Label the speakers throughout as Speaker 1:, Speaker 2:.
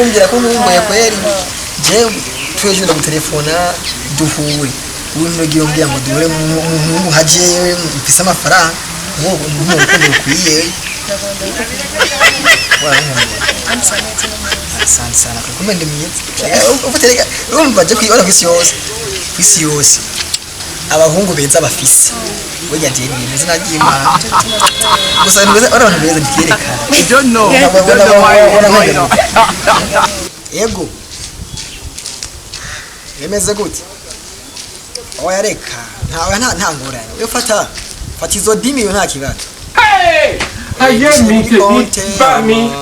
Speaker 1: kumbwira ko ngumbuye kweri je tweje no telefona duhuwe umuntu giye umbwira ngo duhure mu haje mfise amafaranga ngo umuntu ukwiye sana kumende miyetse ufutereka urumva je kwiyora kwisi yose abahungu beza bafise burya je ni izina ry'Imana gusa abantu beza ndikerekana
Speaker 2: I don't know why
Speaker 1: ego yemeze gute oya reka nta ngorane we fata izo dimi yo nta kibazo
Speaker 2: bami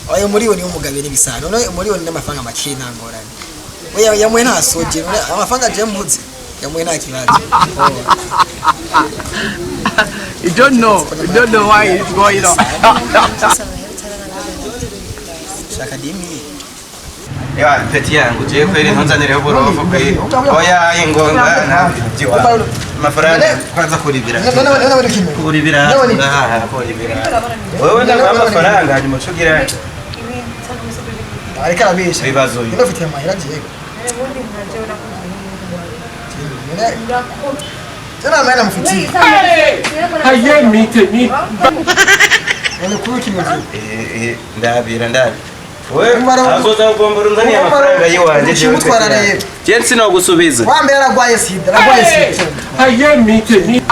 Speaker 1: oya muri ni umugabire bisano no muri ni n'amafaranga make nta ngorane oya yamwe nta soje amafaranga je mbuze yamwe nta kibazo
Speaker 2: You don't know why it's going on.
Speaker 1: Shaka dimi
Speaker 3: ya peti yangu je kweli ntunzanire uborofu kweli oya ingonga na jiwa amafaranga kwanza kuribira kuribira wewe nda amafaranga hanyuma ucugira
Speaker 1: ariko arabesha
Speaker 3: ibibazo
Speaker 1: ino fite amahera je Tena maana mfiti.
Speaker 2: Haye mite.
Speaker 1: Wale kuki mwazi.
Speaker 3: Ndabira. Wewe azoza kugombora nzani amafaranga yiwanje je
Speaker 1: mutwara rero.
Speaker 3: Je nsino gusubiza.
Speaker 1: Wambe yaragwaye sida,
Speaker 2: Haye mite.